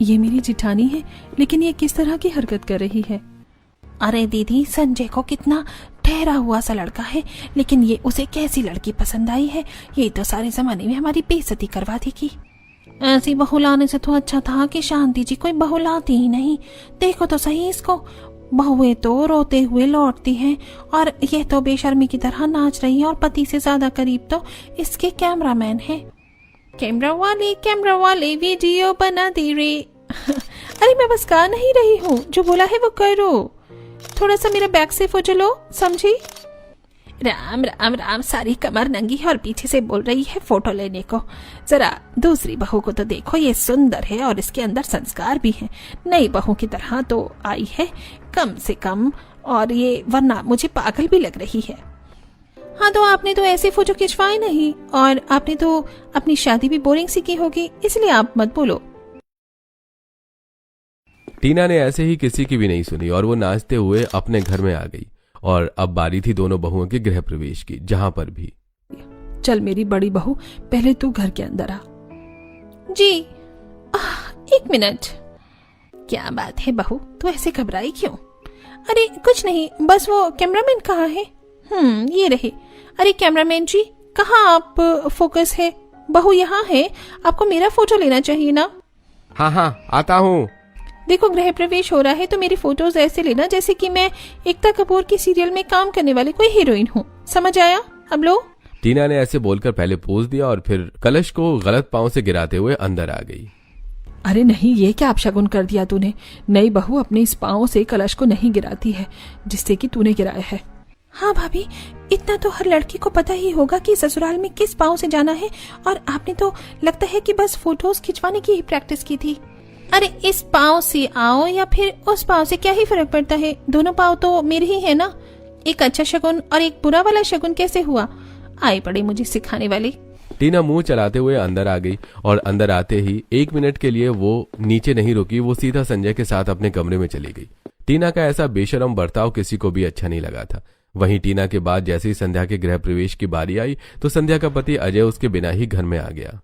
ये मेरी जिठानी है, लेकिन ये किस तरह की हरकत कर रही है? अरे दीदी, संजय को कितना ठहरा हुआ सा लड़का है, लेकिन ये उसे कैसी लड़की पसंद आई है। ये तो सारे जमाने में हमारी बेइज्जती करवा देगी। ऐसी बहू लाने से तो अच्छा था कि शांति जी कोई बहू लाती ही नहीं। देखो तो सही इसको, बहुएं तो रोते हुए लौटती हैं और ये तो बेशर्मी की तरह नाच रही है, और पति से ज्यादा करीब तो इसके कैमरामैन है। कैमरा वाले वीडियो बना दे रे। अरे मैं बस गा नहीं रही हूँ, जो बोला है वो करो। थोड़ा सा मेरा बैक से हो चलो, समझी? राम राम राम, सारी कमर नंगी है और पीछे से बोल रही है फोटो लेने को। जरा दूसरी बहू को तो देखो, ये सुंदर है और इसके अंदर संस्कार भी है। नई बहू की तरह तो आई है कम से कम, और ये वरना मुझे पागल भी लग रही है। हाँ तो आपने तो ऐसे फोटो खिंचवाए नहीं, और आपने तो अपनी शादी भी बोरिंग सी की होगी, इसलिए आप मत बोलो। टीना ने ऐसे ही किसी की भी नहीं सुनी और वो नाचते हुए अपने घर में आ गई। और अब बारी थी दोनों बहुओं के गृह प्रवेश की, जहां पर भी। चल मेरी बड़ी बहू, पहले तू घर के अंदर आ। जी। 1 मिनट। क्या बात है बहू, तू ऐसे घबराई क्यों? अरे कुछ नहीं, बस वो कैमरामैन कहाँ है? ये रहे। अरे कैमरामैन जी, कहाँ आप? फोकस है। बहू यहाँ है, आपको मेरा फोटो लेना चाहिए ना। हाँ आता हूँ। देखो गृह प्रवेश हो रहा है तो मेरी फोटोज ऐसे लेना जैसे कि मैं एकता कपूर की सीरियल में काम करने वाली कोई हीरोइन हूँ। समझ आया? अब लो। टीना ने ऐसे बोलकर पहले पोज दिया और फिर कलश को गलत पांव से गिराते हुए अंदर आ गई। अरे नहीं, ये क्या अपशगुन कर दिया तूने? नई बहू अपने इस पांव से कलश को नहीं गिराती है जिससे कि तूने गिराया है। हाँ भाभी, इतना तो हर लड़की को पता ही होगा कि ससुराल में किस पांव से जाना है, और आपने तो लगता है कि बस फोटोज खिंचवाने की ही प्रैक्टिस की थी। अरे इस पाँव से आओ या फिर उस पाँव से क्या ही फर्क पड़ता है, दोनों पाँव तो मेरे ही है ना। एक अच्छा शगुन और एक बुरा वाला शगुन कैसे हुआ? आई पड़ी मुझे सिखाने वाली। टीना मुंह चलाते हुए अंदर आ गई और अंदर आते ही 1 मिनट के लिए वो नीचे नहीं रुकी, वो सीधा संजय के साथ अपने कमरे में चली गई। टीना का ऐसा बेशरम बर्ताव किसी को भी अच्छा नहीं लगा था। वहीं टीना के बाद जैसे ही संध्या के गृह प्रवेश की बारी आई तो संध्या का पति अजय उसके बिना ही घर में आ गया।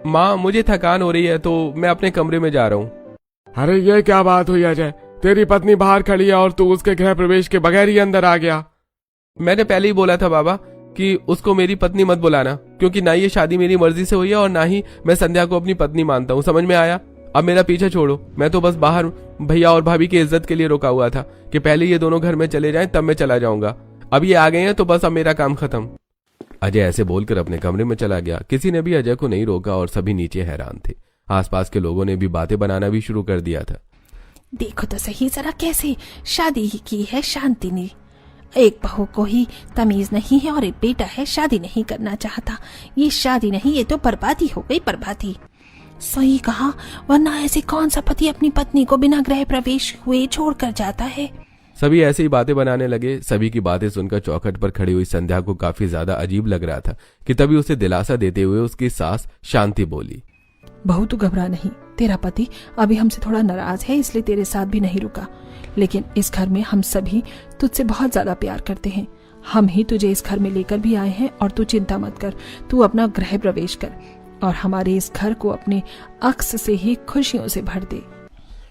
माँ, मुझे थकान हो रही है तो मैं अपने कमरे में जा रहा हूँ। अरे ये क्या बात हुई अजय? तेरी पत्नी बाहर खड़ी है और तू उसके गृह प्रवेश के बगैर ही अंदर आ गया। मैंने पहले ही बोला था बाबा कि उसको मेरी पत्नी मत बुलाना, क्योंकि ना ये शादी मेरी मर्जी से हुई है और ना ही मैं संध्या को अपनी पत्नी मानता हूँ। समझ में आया? अब मेरा पीछे छोड़ो। मैं तो बस बाहर भैया और भाभी की इज्जत के लिए रुका हुआ था कि पहले ये दोनों घर में चले जाएं तब मैं चला जाऊंगा। अब ये आ गए हैं तो बस अब मेरा काम खत्म। अजय ऐसे बोलकर अपने कमरे में चला गया। किसी ने भी अजय को नहीं रोका और सभी नीचे हैरान थे। आसपास के लोगों ने भी बातें बनाना भी शुरू कर दिया था। देखो तो सही जरा कैसे शादी ही की है शांति ने। एक बहू को ही तमीज नहीं है और एक बेटा है शादी नहीं करना चाहता। ये शादी नहीं, ये तो बर्बादी हो गई, बर्बादी। सही कहा, वरना ऐसे कौन सा पति अपनी पत्नी को बिना गृह प्रवेश हुए छोड़कर जाता है। सभी ऐसी ही बातें बनाने लगे। सभी की बातें सुनकर चौखट पर खड़ी हुई संध्या को काफी ज्यादा अजीब लग रहा था कि तभी उसे दिलासा देते हुए उसकी सास शांति बोली, बहू तू घबरा नहीं, तेरा पति अभी हमसे थोड़ा नाराज है इसलिए तेरे साथ भी नहीं रुका, लेकिन इस घर में हम सभी तुझसे बहुत ज्यादा प्यार करते हैं। हम ही तुझे इस घर में लेकर भी आए हैं और तू चिंता मत कर, तू अपना गृह प्रवेश कर और हमारे इस घर को अपने अक्स से ही खुशियों से भर दे।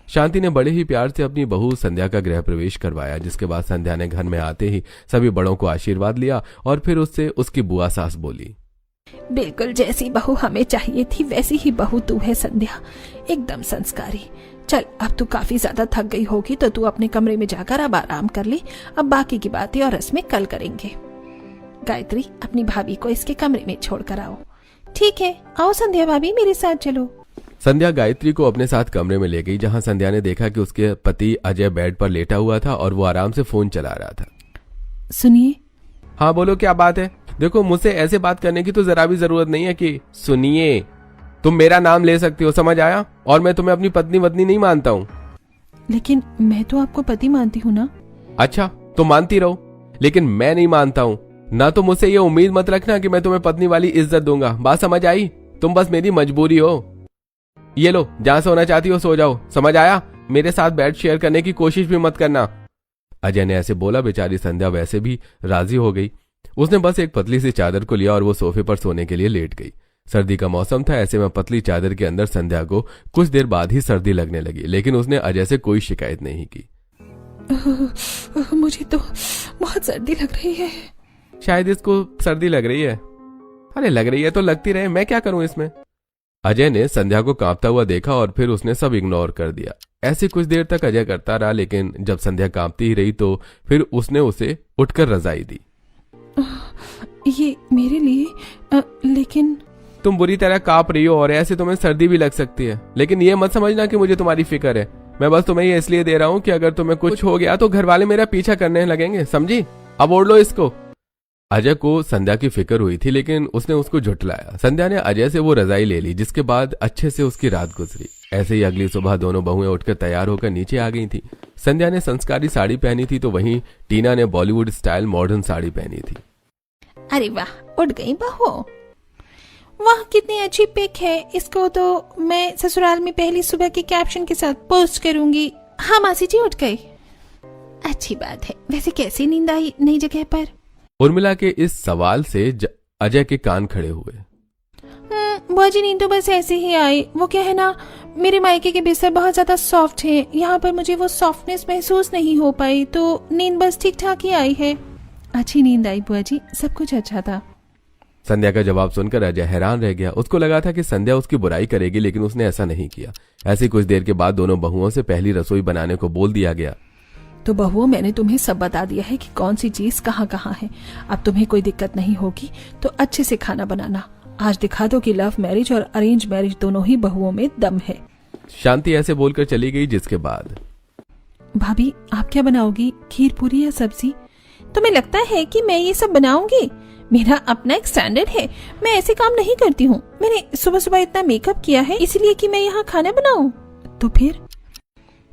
शांति ने बड़े ही प्यार से अपनी बहू संध्या का गृह प्रवेश करवाया, जिसके बाद संध्या ने घर में आते ही सभी बड़ों को आशीर्वाद लिया और फिर उससे उसकी बुआ सास बोली, बिल्कुल जैसी बहू हमें चाहिए थी वैसी ही बहू तू है संध्या, एकदम संस्कारी। चल अब तू काफी ज्यादा थक गई होगी तो तू अपने कमरे में जाकर अब आराम कर ले। अब बाकी की बातें और रस्में कल करेंगे। गायत्री अपनी भाभी को इसके कमरे में छोड़ कर आओ। ठीक है, आओ संध्या भाभी मेरे साथ चलो। संध्या गायत्री को अपने साथ कमरे में ले गई, जहां संध्या ने देखा कि उसके पति अजय बेड पर लेटा हुआ था और वो आराम से फोन चला रहा था। सुनिए। हाँ बोलो, क्या बात है? देखो मुझसे ऐसे बात करने की तो जरा भी जरूरत नहीं है कि सुनिए। तुम मेरा नाम ले सकती हो, समझ आया? और मैं तुम्हें अपनी पत्नी वत्नी नहीं मानता हूँ। लेकिन मैं तो आपको पति मानती हूँ ना। अच्छा तो मानती रहो, लेकिन मैं नहीं मानता हूँ ना। तो मुझसे ये उम्मीद मत रखना कि मैं तुम्हें पत्नी वाली इज्जत दूंगा। बात समझ आई? तुम बस मेरी मजबूरी हो। ये लो, जहां सोना चाहती हो सो जाओ, समझ आया? मेरे साथ बेड शेयर करने की कोशिश भी मत करना। अजय ने ऐसे बोला। बेचारी संध्या वैसे भी राजी हो गई। उसने बस एक पतली सी चादर को लिया और वो सोफे पर सोने के लिए लेट गई। सर्दी का मौसम था, ऐसे में पतली चादर के अंदर संध्या को कुछ देर बाद ही सर्दी लगने लगी, लेकिन उसने अजय से कोई शिकायत नहीं की। मुझे तो बहुत सर्दी लग रही है। शायद इसको सर्दी लग रही है। अरे लग रही है तो लगती रहे, मैं क्या करूं इसमें। अजय ने संध्या को कांपता हुआ देखा और फिर उसने सब इग्नोर कर दिया। ऐसे कुछ देर तक अजय करता रहा, लेकिन जब संध्या कांपती ही रही तो फिर उसने उसे उठकर रजाई दी। ये मेरे लिए लेकिन तुम बुरी तरह कांप रही हो और ऐसे तुम्हें सर्दी भी लग सकती है, लेकिन ये मत समझना कि मुझे तुम्हारी फिक्र है। मैं बस तुम्हें ये इसलिए दे रहा हूँ कि अगर तुम्हें कुछ हो गया तो घर वाले मेरा पीछा करने लगेंगे, समझी। अब ओढ़ लो इसको। अजय को संध्या की फिक्र हुई थी, लेकिन उसने उसको झुठलाया। संध्या ने अजय से वो रजाई ले ली, जिसके बाद अच्छे से उसकी रात गुजरी। ऐसे ही अगली सुबह दोनों बहुएं उठकर तैयार होकर नीचे आ गई थी। संध्या ने संस्कारी साड़ी पहनी थी, तो वहीं टीना ने बॉलीवुड स्टाइल मॉडर्न साड़ी पहनी थी। अरे वाह, उठ गई बहू। वाह, कितनी अच्छी पिक है। इसको तो मैं ससुराल में पहली सुबह के कैप्शन के साथ पोस्ट करूंगी। हाँ मासी जी, उठ गई। अच्छी बात है। वैसे कैसी नींद आई नई जगह पर? उर्मिला के इस सवाल से अजय के कान खड़े हुए। बुआ जी, नींद तो बस ऐसे ही आई। वो क्या है ना, मेरे मायके के बिस्तर बहुत ज्यादा सॉफ्ट है, यहाँ पर मुझे वो सॉफ्टनेस महसूस नहीं हो पाई, तो नींद बस ठीक ठाक ही आई है। अच्छी नींद आई बुआ जी, सब कुछ अच्छा था। संध्या का जवाब सुनकर अजय हैरान रह गया। उसको लगा था कि संध्या उसकी बुराई करेगी, लेकिन उसने ऐसा नहीं किया। ऐसी कुछ देर के बाद दोनों बहुओं से पहली रसोई बनाने को बोल दिया गया। तो बहुओं, मैंने तुम्हें सब बता दिया है कि कौन सी चीज कहाँ कहाँ है। अब तुम्हें कोई दिक्कत नहीं होगी, तो अच्छे से खाना बनाना। आज दिखा दो कि लव मैरिज और अरेंज मैरिज दोनों ही बहुओं में दम है। शांति ऐसे बोलकर चली गई, जिसके बाद भाभी, आप क्या बनाओगी, खीर पूरी या सब्जी? तुम्हें लगता है कि मैं ये सब बनाऊंगी? मेरा अपना एक स्टैंडर्ड है, मैं ऐसे काम नहीं करती हूँ। मैंने सुबह सुबह इतना मेकअप किया है इसलिए कि मैं यहाँ खाना बनाऊं? तो फिर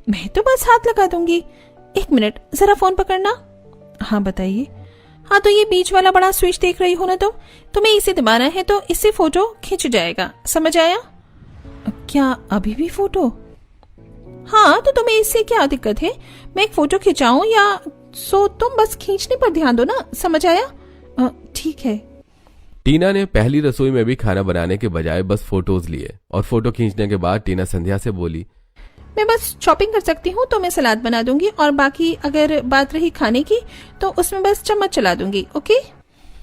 मैं तो बस हाथ लगा दूंगी। एक मिनट, जरा फोन पकड़ना। हाँ बताइए। हाँ, तो ये बीच वाला बड़ा स्विच देख रही हो ना तुम? तुम्हें इसे दबाना है तो इससे फोटो खिंच जाएगा, समझ आया? क्या अभी भी फोटो? हाँ, तो तुम्हें इससे क्या दिक्कत है? मैं एक फोटो खिंचाऊं या सो तुम बस खींचने पर ध्यान दो ना, समझ आया? ठीक है। टीना ने पहली रसोई में भी खाना बनाने के बजाय बस फोटोज लिए, और फोटो खींचने के बाद टीना संध्या से बोली, मैं बस शॉपिंग कर सकती हूँ तो मैं सलाद बना दूंगी, और बाकी अगर बात रही खाने की तो उसमें बस चम्मच चला दूंगी, ओके?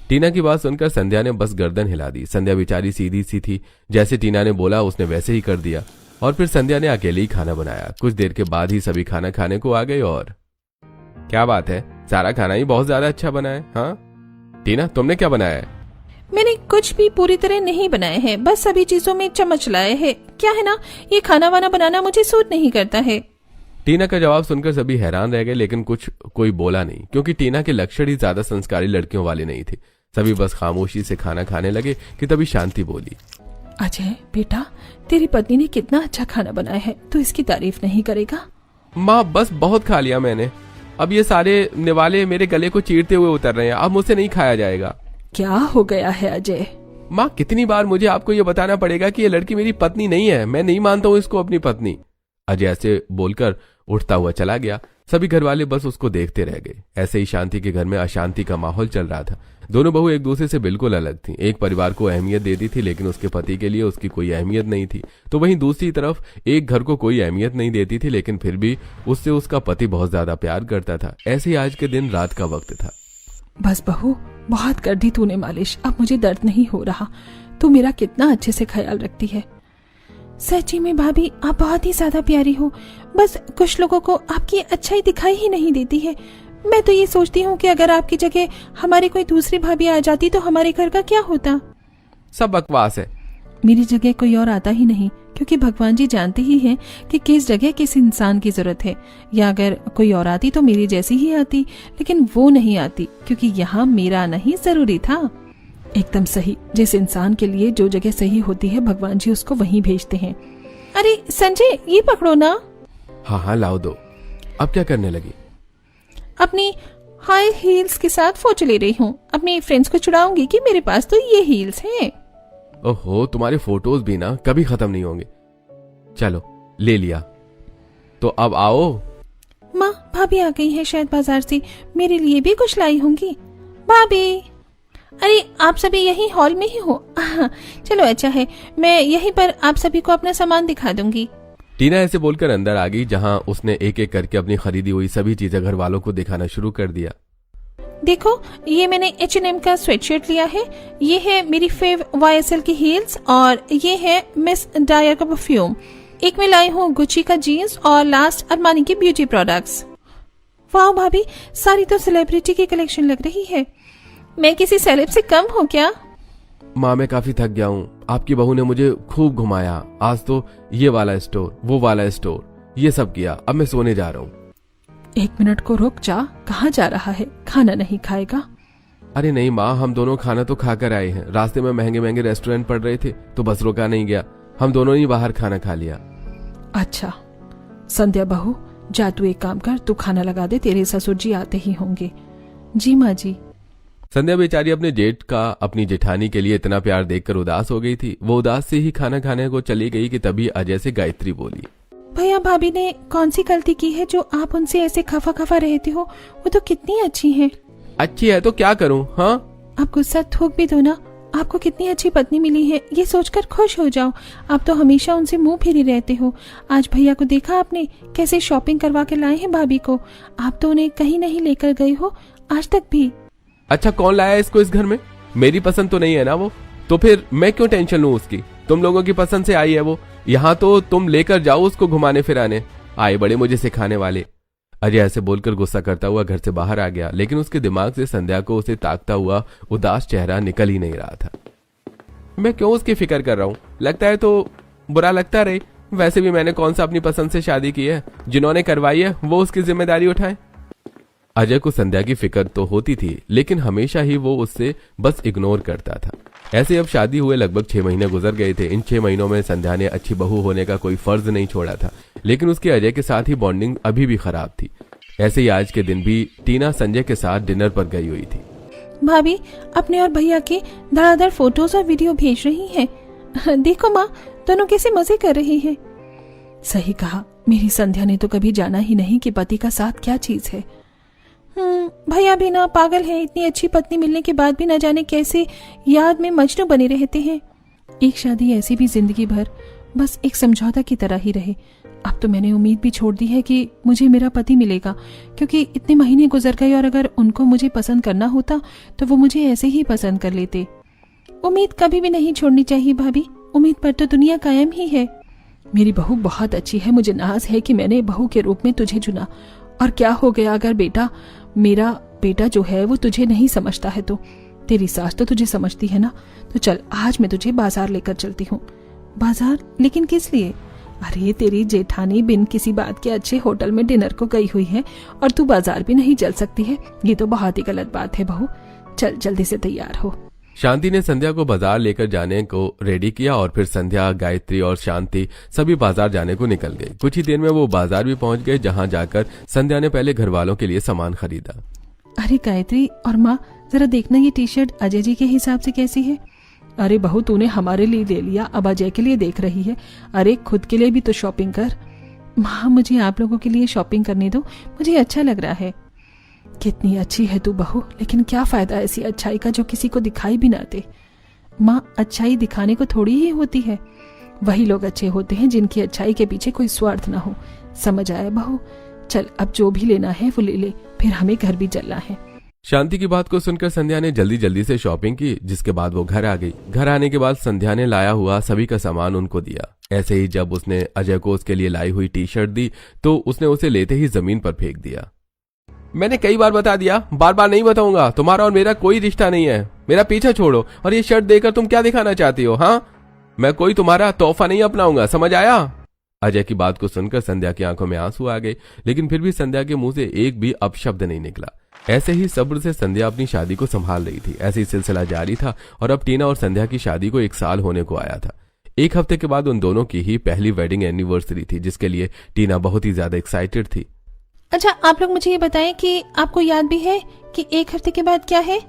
टीना की बात सुनकर संध्या ने बस गर्दन हिला दी। संध्या बेचारी सीधी सी थी, जैसे टीना ने बोला उसने वैसे ही कर दिया, और फिर संध्या ने अकेले ही खाना बनाया। कुछ देर के बाद ही सभी खाना खाने को आ गए। और क्या बात है, सारा खाना ही बहुत ज्यादा अच्छा बना है। हाँ टीना, तुमने क्या बनाया है? मैंने कुछ भी पूरी तरह नहीं बनाए हैं, बस सभी चीजों में चम्मच लाए हैं। क्या है ना, ये खाना वाना बनाना मुझे सूट नहीं करता है। टीना का जवाब सुनकर सभी हैरान रह गए, लेकिन कोई बोला नहीं, क्योंकि टीना के लक्षण ही ज्यादा संस्कारी लड़कियों वाले नहीं थे। सभी बस खामोशी से खाना खाने लगे कि तभी शांति बोली, अजय बेटा, तेरी पत्नी ने कितना अच्छा खाना बनाया है, तू इसकी तारीफ नहीं करेगा? माँ, बस बहुत खा लिया मैंने। अब ये सारे निवाले मेरे गले को चीरते हुए उतर रहे हैं, अब मुझसे नहीं खाया जाएगा। क्या हो गया है अजय? माँ, कितनी बार मुझे आपको ये बताना पड़ेगा कि ये लड़की मेरी पत्नी नहीं है। मैं नहीं मानता हूँ इसको अपनी पत्नी। अजय ऐसे बोलकर उठता हुआ चला गया। सभी घर वाले बस उसको देखते रह गए। ऐसे ही शांति के घर में अशांति का माहौल चल रहा था। दोनों बहू एक दूसरे से बिल्कुल अलग थी। एक परिवार को अहमियत देती थी, लेकिन उसके पति के लिए उसकी कोई अहमियत नहीं थी। तो वहीं दूसरी तरफ एक घर को कोई अहमियत नहीं देती थी, लेकिन फिर भी उससे उसका पति बहुत ज्यादा प्यार करता था। ऐसे ही आज के दिन रात का वक्त था। बस बहू, बहुत कर दी तूने मालिश, अब मुझे दर्द नहीं हो रहा। तू मेरा कितना अच्छे से ख्याल रखती है। सच्ची में भाभी, आप बहुत ही ज्यादा प्यारी हो। बस कुछ लोगों को आपकी अच्छाई दिखाई ही नहीं देती है। मैं तो ये सोचती हूँ कि अगर आपकी जगह हमारी कोई दूसरी भाभी आ जाती तो हमारे घर का क्या होता? सब बकवास है। मेरी जगह कोई और आता ही नहीं, क्योंकि भगवान जी जानते ही हैं कि किस जगह किस इंसान की जरूरत है। या अगर कोई और आती तो मेरी जैसी ही आती, लेकिन वो नहीं आती, क्योंकि यहाँ मेरा आना ही जरूरी था। एकदम सही। जिस इंसान के लिए जो जगह सही होती है, भगवान जी उसको वहीं भेजते हैं। अरे संजय, ये पकड़ो ना। हाँ हाँ, लाओ दो। अब क्या करने लगी? अपनी हाई हील्स के साथ फोटो ले रही हूँ। अपने फ्रेंड्स को चिढ़ाऊंगी कि मेरे पास तो ये हील्स हैं। ओहो, तुम्हारे फोटोज भी ना कभी खत्म नहीं होंगे। चलो, ले लिया तो अब आओ। माँ, भाभी आ गई है शायद बाजार से, मेरे लिए भी कुछ लाई होंगी। भाभी, अरे आप सभी यही हॉल में ही हो? चलो अच्छा है, मैं यहीं पर आप सभी को अपना सामान दिखा दूंगी। टीना ऐसे बोलकर अंदर आ गई, जहां उसने एक एक करके अपनी खरीदी हुई सभी चीजें घर वालों को दिखाना शुरू कर दिया। देखो, ये मैंने H&M का स्वेटशर्ट लिया है, ये है मेरी फेव YSL की हील्स, और ये है मिस डायर का परफ्यूम। एक मैं लाई हूँ गुच्ची का जीन्स, और लास्ट अरमानी की ब्यूटी प्रोडक्ट्स। वाह भाभी, सारी तो सेलिब्रिटी की कलेक्शन लग रही है। मैं किसी सेलेब से कम हूँ क्या? माँ, मैं काफी थक गया हूँ। आपकी बहू ने मुझे खूब घुमाया। आज तो ये वाला स्टोर, वो वाला स्टोर, ये सब किया। अब मैं सोने जा रहा हूँ। 1 मिनट को रुक जा, कहाँ जा रहा है? खाना नहीं खाएगा? अरे नहीं माँ, हम दोनों खाना तो खाकर आए हैं। रास्ते में महंगे महंगे रेस्टोरेंट पड़ रहे थे तो बस रुका नहीं गया, हम दोनों ही बाहर खाना खा लिया। अच्छा संध्या बहू, जा तू एक काम कर, तू खाना लगा दे, तेरे ससुर जी आते ही होंगे। जी माँ जी। संध्या बेचारी अपने जेठ का अपनी जेठानी के लिए इतना प्यार देखकर उदास हो गई थी। वो उदास से ही खाना खाने को चली गई कि तभी अजय से गायत्री बोली, भैया भाभी ने कौन सी गलती की है जो आप उनसे ऐसे खफा खफा रहते हो? वो तो कितनी अच्छी हैं। अच्छी है तो क्या करूं? हाँ, आप गुस्सा थूक भी दो ना। आपको कितनी अच्छी पत्नी मिली है, ये सोचकर खुश हो जाओ। आप तो हमेशा उनसे मुंह फेरे रहते हो। आज भैया को देखा आपने कैसे शॉपिंग करवा के लाए हैं भाभी को। आप तो उन्हें कहीं नहीं लेकर गए हो आज तक भी। अच्छा, कौन लाया इसको इस घर में? मेरी पसंद तो नहीं है ना वो, तो फिर मैं क्यों टेंशन लूं उसकी? तुम लोगों की पसंद से आई है वो। यहाँ तो तुम लेकर जाओ उसको घुमाने फिराने। आए बड़े मुझे सिखाने वाले। अजय ऐसे बोलकर गुस्सा करता हुआ घर से बाहर आ गया, लेकिन उसके दिमाग से संध्या को उसे ताकता हुआ उदास चेहरा निकल ही नहीं रहा था। मैं क्यों उसकी फिक्र कर रहा हूँ? लगता है तो बुरा लगता रहे। वैसे भी मैंने कौन सा अपनी पसंद से शादी की है? जिन्होंने करवाई है वो उसकी जिम्मेदारी उठाए। अजय को संध्या की फिक्र तो होती थी, लेकिन हमेशा ही वो उससे बस इग्नोर करता था। ऐसे अब शादी हुए लगभग 6 महीने गुजर गए थे। इन 6 महीनों में संध्या ने अच्छी बहू होने का कोई फर्ज नहीं छोड़ा था, लेकिन उसकी अजय के साथ ही बॉन्डिंग अभी भी खराब थी। ऐसे ही आज के दिन भी टीना संजय के साथ डिनर पर गई हुई थी। भाभी अपने और भैया के धड़ाधड़ फोटोज और वीडियो भेज रही हैं। देखो माँ, दोनों कैसे मजे कर रही हैं। सही कहा, मेरी संध्या ने तो कभी जाना ही नहीं कि पति का साथ क्या चीज है। भैया भी ना पागल है, इतनी अच्छी पत्नी मिलने के बाद भी न जाने कैसे याद में मजनू बने रहते हैं। एक शादी ऐसी भी जिंदगी भर बस एक समझौता की तरह ही रहे। अब तो मैंने उम्मीद भी छोड़ दी है कि मुझे मेरा पति मिलेगा, क्योंकि इतने महीने गुजर गए और अगर उनको मुझे पसंद करना होता तो वो मुझे ऐसे ही पसंद कर लेते। उम्मीद कभी भी नहीं छोड़नी चाहिए भाभी, उम्मीद पर तो दुनिया कायम ही है। मेरी बहू बहुत अच्छी है, मुझे नाज है कि मैंने बहू के रूप में तुझे चुना। और क्या हो गया अगर मेरा बेटा जो है वो तुझे नहीं समझता है? तो तेरी सास तो तुझे समझती है ना। तो चल, आज मैं तुझे बाजार लेकर चलती हूँ। बाजार? लेकिन किस लिए? अरे तेरी जेठानी बिन किसी बात के अच्छे होटल में डिनर को गई हुई है और तू बाजार भी नहीं चल सकती है। ये तो बहुत ही गलत बात है बहू। चल जल्दी से तैयार हो। शांति ने संध्या को बाजार लेकर जाने को रेडी किया और फिर संध्या, गायत्री और शांति सभी बाजार जाने को निकल गए। कुछ ही देर में वो बाजार भी पहुंच गए, जहां जाकर संध्या ने पहले घर वालों के लिए सामान खरीदा। अरे गायत्री और माँ, जरा देखना ये टी शर्ट अजय जी के हिसाब से कैसी है? अरे बहू, तूने हमारे लिए ले लिया, अब अजय के लिए देख रही है। अरे खुद के लिए भी तो शॉपिंग कर। माँ, मुझे आप लोगों के लिए शॉपिंग करने दो, मुझे अच्छा लग रहा है। कितनी अच्छी है तू बहू, लेकिन क्या फायदा ऐसी अच्छाई का जो किसी को दिखाई भी ना दे। माँ, अच्छाई दिखाने को थोड़ी ही होती है। वही लोग अच्छे होते हैं जिनकी अच्छाई के पीछे कोई स्वार्थ ना हो। समझ आया बहू? चल, अब जो भी लेना है वो ले ले, फिर हमें घर भी चलना है। शांति की बात को सुनकर संध्या ने जल्दी जल्दी से शॉपिंग की, जिसके बाद वो घर आ गई। घर आने के बाद संध्या ने लाया हुआ सभी का सामान उनको दिया। ऐसे ही जब उसने अजय को उसके लिए लाई हुई टी शर्ट दी तो उसने उसे लेते ही जमीन पर फेंक दिया। मैंने कई बार बता दिया, बार बार नहीं बताऊंगा। तुम्हारा और मेरा कोई रिश्ता नहीं है। मेरा पीछा छोड़ो। और ये शर्ट देकर तुम क्या दिखाना चाहती हो? हाँ, मैं कोई तुम्हारा तोहफा नहीं अपनाऊंगा, समझ आया? अजय की बात को सुनकर संध्या की आंखों में आंसू आ गए, लेकिन फिर भी संध्या के मुंह से एक भी अपशब्द नहीं निकला। ऐसे ही सब्र से संध्या अपनी शादी को संभाल रही थी। ऐसे ही सिलसिला जारी था और अब टीना और संध्या की शादी को 1 साल होने को आया था। 1 हफ्ते के बाद उन दोनों की ही पहली वेडिंग एनिवर्सरी थी, जिसके लिए टीना बहुत ही ज्यादा एक्साइटेड थी। अच्छा, आप लोग मुझे ये बताएं कि आपको याद भी है कि 1 हफ्ते के बाद क्या है?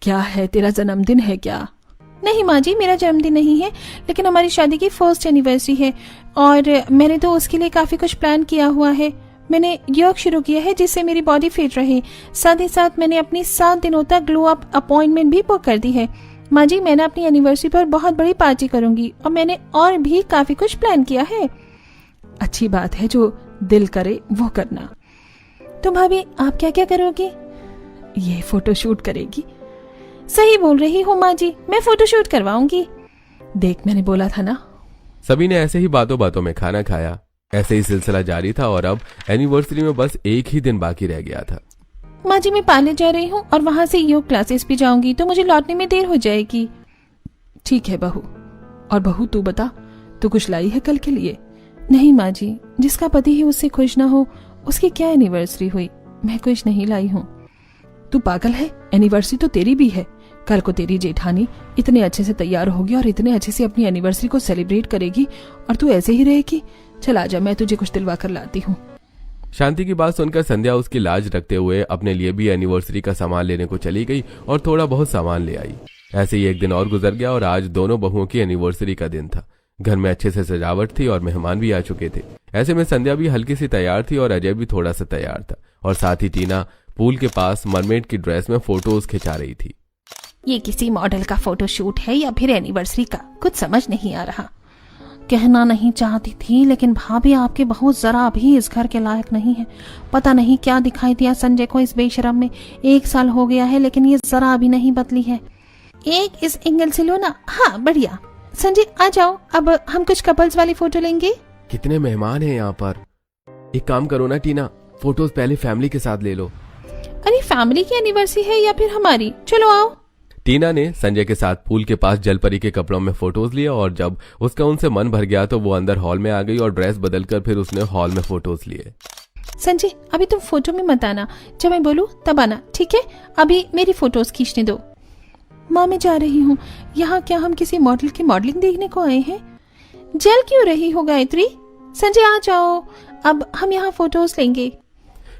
क्या है? तेरा जन्मदिन है क्या? नहीं माँ जी, मेरा जन्मदिन नहीं है, लेकिन हमारी शादी की 1st एनिवर्सरी है और मैंने तो उसके लिए काफी कुछ प्लान किया हुआ है। मैंने योग शुरू किया है जिससे मेरी बॉडी फिट रहे। साथ ही साथ मैंने अपनी 7 दिनों तक ग्लो अप अपॉइंटमेंट भी बुक कर दी है। माँ जी, मैंने अपनी एनिवर्सरी पर बहुत बड़ी पार्टी करूंगी और मैंने और भी काफी कुछ प्लान किया है। अच्छी बात है, जो दिल करे वो करना। तो भाभी, आप क्या क्या करोगी? ये फोटोशूट करेगी। सही बोल रही हो माँ जी, मैं फोटोशूट करवाऊंगी। देख, मैंने बोला था ना। सभी ने ऐसे ही बातों बातों में खाना खाया। ऐसे ही सिलसिला जारी था और अब एनिवर्सरी में बस एक ही दिन बाकी रह गया था। माँ जी, मैं पार्लर जा रही हूँ और वहां से योग क्लासेस भी जाऊंगी, तो मुझे लौटने में देर हो जाएगी। ठीक है बहू। और बहू तू बता, तू कुछ लाई है कल के लिए? नहीं माँ जी, जिसका पति ही उससे खुश ना हो उसकी क्या एनिवर्सरी हुई। मैं कुछ नहीं लाई हूँ। तू पागल है? एनिवर्सरी तो तेरी भी है। कल को तेरी जेठानी इतने अच्छे से तैयार होगी और इतने अच्छे से अपनी एनिवर्सरी को सेलिब्रेट करेगी और तू ऐसे ही रहेगी। चल आजा, मैं तुझे कुछ दिलवा कर लाती हूँ। शांति की बात सुनकर संध्या उसकी लाज रखते हुए अपने लिए भी एनिवर्सरी का सामान लेने को चली गई और थोड़ा बहुत सामान ले आई। ऐसे ही एक दिन और गुजर गया और आज दोनों बहुओं की एनिवर्सरी का दिन था। घर में अच्छे से सजावट थी और मेहमान भी आ चुके थे। ऐसे में संध्या भी हल्की सी तैयार थी और अजय भी थोड़ा सा तैयार था और साथ ही टीना पूल के पास मरमेड की ड्रेस में फोटोज खिंचा रही थी। ये किसी मॉडल का फोटोशूट है या फिर एनिवर्सरी का, कुछ समझ नहीं आ रहा। कहना नहीं चाहती थी, लेकिन भाभी आपके बहू जरा भी इस घर के लायक नहीं है। पता नहीं क्या दिखाई दिया संजय को इस बेशरम में। 1 साल हो गया है लेकिन ये जरा भी नहीं बदली है। एक इस एंगल से लो ना। हाँ बढ़िया। संजय आ जाओ, अब हम कुछ कपल्स वाली फोटो लेंगे। कितने मेहमान हैं यहाँ पर। एक काम करो ना टीना, फोटोज पहले फैमिली के साथ ले लो। अरे फैमिली की एनिवर्सरी है या फिर हमारी? चलो आओ। टीना ने संजय के साथ पूल के पास जलपरी के कपड़ों में फोटोज लिए और जब उसका उनसे मन भर गया तो वो अंदर हॉल में आ गई और ड्रेस बदलकर फिर उसने हॉल में फोटोज लिए। संजय, अभी तुम फोटो में मत आना, जब मैं बोलूं तब आना, ठीक है? अभी मेरी फोटोज खींचने दो। माँ, मैं जा रही हूँ। यहाँ क्या हम किसी मॉडल की मॉडलिंग देखने को आए हैं? जल क्यों रही हो गायत्री? संजय आ जाओ, अब हम यहाँ फोटोज लेंगे।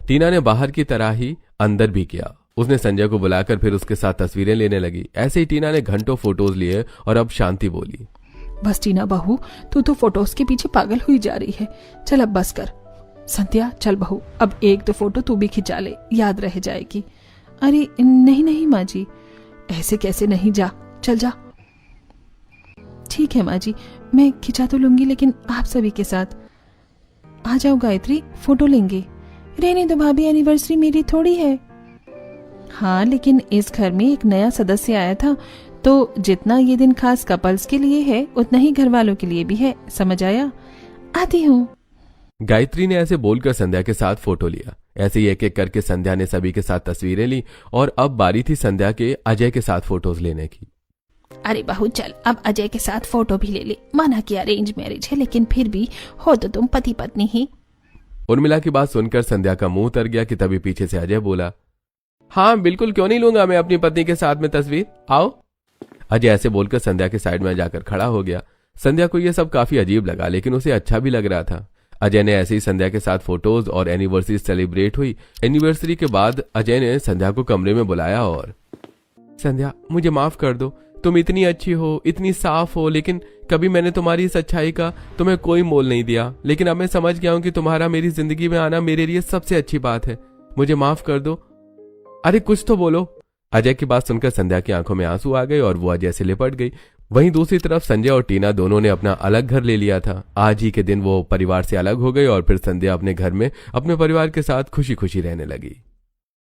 टीना ने बाहर की तरह ही अंदर भी किया। उसने संजय को बुलाकर फिर उसके साथ तस्वीरें लेने लगी। ऐसे ही टीना ने घंटों फोटोज लिए और अब शांति बोली, बस टीना बहू, तू तो फोटोज के पीछे पागल हुई जा रही है। चल अब बस कर। संध्या चल बहू, अब एक दो फोटो तू भी खिंचा ले, याद रह जाएगी। अरे नहीं नहीं माँ जी। ऐसे कैसे नहीं, जा चल जा। ठीक है माँ जी, मैं खिंचा तो लूंगी लेकिन आप सभी के साथ। आ जाओ गायत्री, फोटो लेंगे। रहने दो भाभी, एनिवर्सरी मेरी थोड़ी है। हाँ, लेकिन इस घर में एक नया सदस्य आया था, तो जितना ये दिन खास कपल्स के लिए है उतना ही घर वालों के लिए भी है। समझ आया? आती हूँ। गायत्री ने ऐसे बोलकर संध्या के साथ फोटो लिया। ऐसे ही एक एक करके संध्या ने सभी के साथ तस्वीरें ली और अब बारी थी संध्या के अजय के साथ फोटोज लेने की। अरे बहू चल, अब अजय के साथ फोटो भी ले ले। माना कि अरेंज मैरिज है लेकिन फिर भी हो तो तुम पति पत्नी ही। उर्मिला की बात सुनकर संध्या का मुंह उतर गया कि तभी पीछे से अजय बोला, हाँ बिल्कुल, क्यों नहीं लूंगा मैं अपनी पत्नी के साथ में तस्वीर, आओ। अजय ऐसे बोलकर संध्या के साइड में जाकर खड़ा हो गया। संध्या को यह सब काफी अजीब लगा लेकिन उसे अच्छा भी लग रहा था। अजय ने ऐसे ही संध्या के साथ फोटोज और एनिवर्सरी सेलिब्रेट हुई। एनिवर्सरी के बाद अजय ने संध्या को कमरे में बुलाया और, संध्या मुझे माफ कर दो, तुम इतनी अच्छी हो, इतनी साफ हो, लेकिन कभी मैंने तुम्हारी इस अच्छाई का तुम्हें कोई मोल नहीं दिया। लेकिन अब मैं समझ गया हूं कि तुम्हारा मेरी जिंदगी में आना मेरे लिए सबसे अच्छी बात है। मुझे माफ कर दो। अरे कुछ तो बोलो। अजय की बात सुनकर संध्या की आंखों में आंसू आ गए और वो अजय से लिपट गई। वहीं दूसरी तरफ संजय और टीना दोनों ने अपना अलग घर ले लिया था। आज ही के दिन वो परिवार से अलग हो गए और फिर संध्या अपने घर में अपने परिवार के साथ खुशी खुशी रहने लगी।